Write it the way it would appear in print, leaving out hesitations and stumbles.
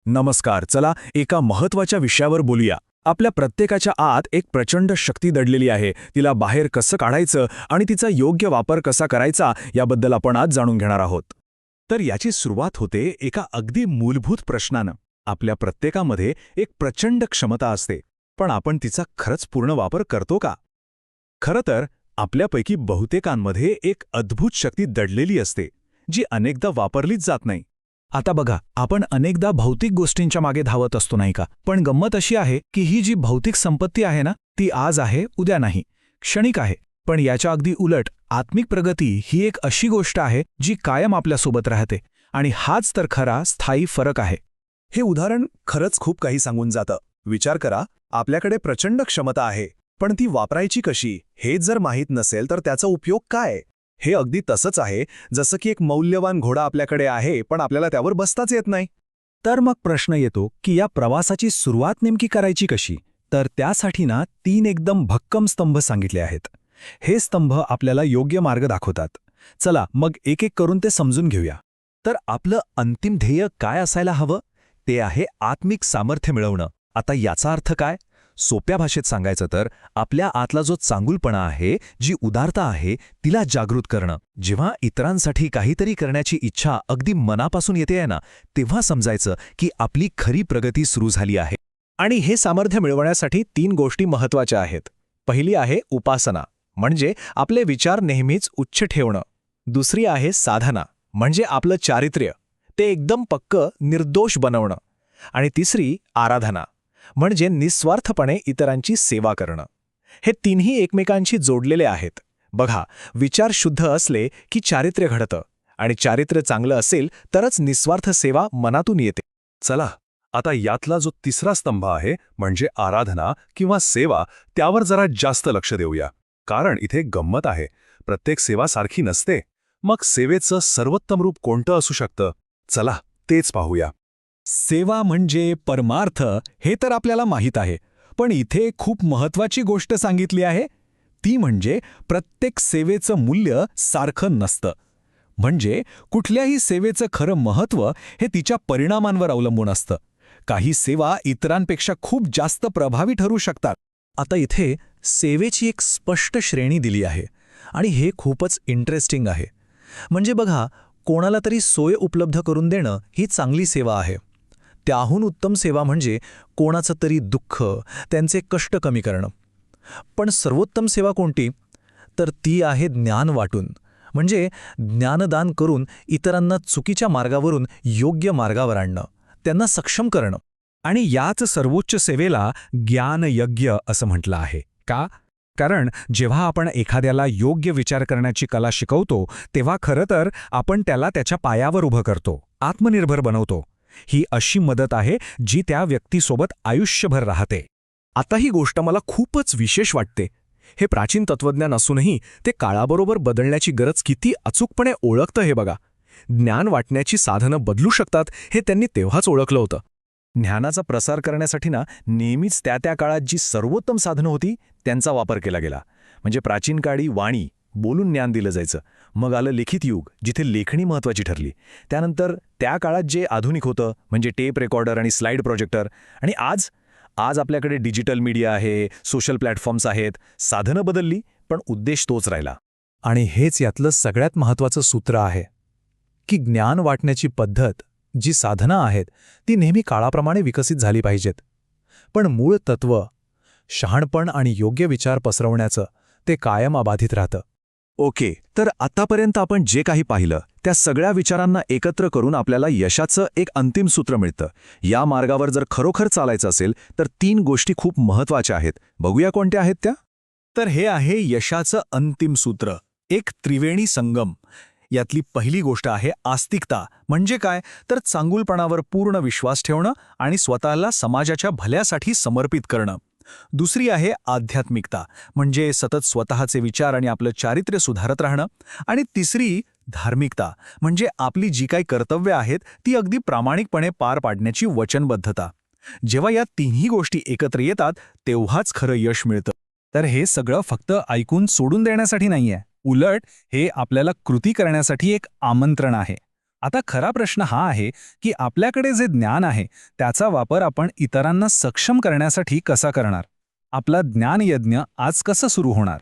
नमस्कार. चला एका महत्त्वाच्या विषयावर बोलूया. आपल्या प्रत्येकाच्या आत एक प्रचंड शक्ती दडलेली आहे. तिला बाहेर कसं काढायचं आणि तिचा योग्य वापर कसा करायचा याबद्दल आपण आज जाणून घेणार आहोत. तर याची सुरुवात होते एका अगदी मूलभूत प्रश्नानं. आपल्या प्रत्येकामध्ये एक प्रचंड क्षमता असते, पण आपण तिचा खरंच पूर्ण वापर करतो का? खरं तर आपल्यापैकी बहुतेकांमध्ये एक अद्भुत शक्ती दडलेली असते, जी अनेकदा वापरलीच जात नाही. आता बघा, आपण अनेकदा भौतिक गोष्टींच्या मागे धावत असतो नाही का? पण गंमत अशी आहे की ही जी भौतिक संपत्ती आहे ना, ती आज आहे, उद्या नाही, क्षणिक आहे. पण याच्या अगदी उलट आत्मिक प्रगती ही एक अशी गोष्ट आहे जी कायम आपल्यासोबत राहते, आणि हाच तर खरा स्थायी फरक आहे. हे उदाहरण खरंच खूप काही सांगून जातं. विचार करा, आपल्याकडे प्रचंड क्षमता आहे, पण ती वापरायची कशी हेच जर माहीत नसेल तर त्याचा उपयोग काय? हे अगदी तसंच आहे जसं की एक मौल्यवान घोडा आपल्याकडे आहे, पण आपल्याला त्यावर बसताच येत नाही. तर मग प्रश्न येतो की या प्रवासाची सुरुवात नेमकी करायची कशी? तर त्यासाठी ना 3 एकदम भक्कम स्तंभ सांगितले आहेत. हे स्तंभ आपल्याला योग्य मार्ग दाखवतात. चला मग एक एक करून ते समजून घेऊया. तर आपलं अंतिम ध्येय काय असायला हवं? ते आहे आत्मिक सामर्थ्य मिळवणं. आता याचा अर्थ काय? सोप्या भाषेत सांगायचं तर आपल्या आतला जो चांगुलपणा आहे, जी उदारता आहे, तिला जागृत करणं. जेव्हा इतरांसाठी काहीतरी करण्याची इच्छा अगदी मनापासून येते ना, तेव्हा समजायचं की आपली खरी प्रगती सुरू झाली आहे. आणि हे सामर्थ्य मिळवण्यासाठी 3 गोष्टी महत्त्वाच्या आहेत. पहिली आहे उपासना, म्हणजे आपले विचार नेहमीच उच्च ठेवणं. दुसरी आहे साधना, म्हणजे आपलं चारित्र्य ते एकदम पक्कं निर्दोष बनवणं. आणि तिसरी आराधना, म्हणजे निस्वार्थपणे इतरांची सेवा करणं. हे तिन्ही एकमेकांशी जोडलेले आहेत. बघा, विचार शुद्ध असले की चारित्र्य घडतं, आणि चारित्र्य चांगलं असेल तरच निस्वार्थ सेवा मनातून येते. चला, आता यातला जो तिसरा स्तंभ आहे म्हणजे आराधना किंवा सेवा, त्यावर जरा जास्त लक्ष देऊया. कारण इथे गंमत आहे, प्रत्येक सेवा सारखी नसते. मग सेवेचं सर्वोत्तम रूप कोणतं असू शकतं? चला तेच पाहूया. सेवा म्हणजे परमार्थ हे तर आपल्याला माहीत आहे, पण इथे खूप महत्त्वाची गोष्ट सांगितली आहे. ती म्हणजे प्रत्येक सेवेचं मूल्य सारखं नसतं. म्हणजे कुठल्याही सेवेचं खरं महत्त्व हे तिच्या परिणामांवर अवलंबून असतं. काही सेवा इतरांपेक्षा खूप जास्त प्रभावी ठरू शकतात. आता इथे सेवेची एक स्पष्ट श्रेणी दिली आहे, आणि हे खूपच इंटरेस्टिंग आहे. म्हणजे बघा, कोणाला तरी सोय उपलब्ध करून देणं ही चांगली सेवा आहे. त्याहून उत्तम सेवा म्हणजे कोणाचं तरी दुःख, त्यांचे कष्ट कमी करणं. पण सर्वोत्तम सेवा कोणती? तर ती आहे ज्ञान वाटून, म्हणजे ज्ञानदान करून इतरांना चुकीच्या मार्गावरून योग्य मार्गावर आणणं, त्यांना सक्षम करणं. आणि याच सर्वोच्च सेवेला ज्ञानयज्ञ असं म्हटलं आहे. का? कारण जेव्हा आपण एखाद्याला योग्य विचार करण्याची कला शिकवतो, तेव्हा खरं तर आपण त्याला त्याच्या पायावर उभं करतो, आत्मनिर्भर बनवतो. ही अशी मदत आहे जी त्या व्यक्तीसोबत आयुष्यभर राहते. आता ही गोष्ट मला खूपच विशेष वाटते. हे प्राचीन तत्त्वज्ञान असूनही ते काळाबरोबर बदलण्याची गरज किती अचूकपणे ओळखतं हे बघा. ज्ञान वाटण्याची साधनं बदलू शकतात हे त्यांनी तेव्हाच ओळखलं होतं. ज्ञानाचा प्रसार करण्यासाठी ना नेहमीच त्या काळात जी सर्वोत्तम साधनं होती त्यांचा वापर केला गेला. म्हणजे प्राचीन काळी वाणी, बोलून ज्ञान दिलं जायचं. मग आलं लिखित युग, जिथे लेखणी महत्त्वाची ठरली. त्यानंतर त्या काळात जे आधुनिक होतं म्हणजे टेप रेकॉर्डर आणि स्लाइड प्रोजेक्टर. आणि आज आपल्याकडे डिजिटल मीडिया आहे, सोशल प्लॅटफॉर्म्स आहेत. साधनं बदलली, पण उद्देश तोच राहिला. आणि हेच यातलं सगळ्यात महत्त्वाचं सूत्र आहे की ज्ञान वाटण्याची पद्धत, जी साधनं आहेत, ती नेहमी काळाप्रमाणे विकसित झाली पाहिजेत. पण मूळ तत्त्व, शहाणपण आणि योग्य विचार पसरवण्याचं, ते कायम अबाधित राहतं. ओके, तर आतापर्यंत आपण जे काही पाहिलं त्या सगळ्या विचारांना एकत्र करून आपल्याला यशाचं एक अंतिम सूत्र मिळतं. या मार्गावर जर खरोखर चालायचं असेल तर 3 गोष्टी खूप महत्त्वाच्या आहेत. बघूया कोणत्या आहेत त्या? तर हे आहे यशाचं अंतिम सूत्र, एक त्रिवेणी संगम. यातली पहिली गोष्ट आहे आस्तिकता. म्हणजे काय? तर चांगुलपणावर पूर्ण विश्वास ठेवणं आणि स्वतःला समाजाच्या भल्यासाठी समर्पित करणं. दुसरी आहे आध्यात्मिकता, म्हणजे सतत स्वतःचे विचार आणि आपलं चारित्र्य सुधारत राहणं. आणि तिसरी धार्मिकता, म्हणजे आपली जी काही कर्तव्य आहेत ती अगदी प्रामाणिकपणे पार पाडण्याची वचनबद्धता. जेव्हा या तिन्ही गोष्टी एकत्र येतात तेव्हाच खरं यश मिळतं. तर हे सगळं फक्त ऐकून सोडून देण्यासाठी नाहीये, उलट हे आपल्याला कृती करण्यासाठी एक आमंत्रण आहे. आता खरा प्रश्न हा आहे की आपल्याकडे जे ज्ञान आहे त्याचा वापर आपण इतरांना सक्षम करण्यासाठी कसा करणार? आपला ज्ञानयज्ञ आज कसं सुरू होणार?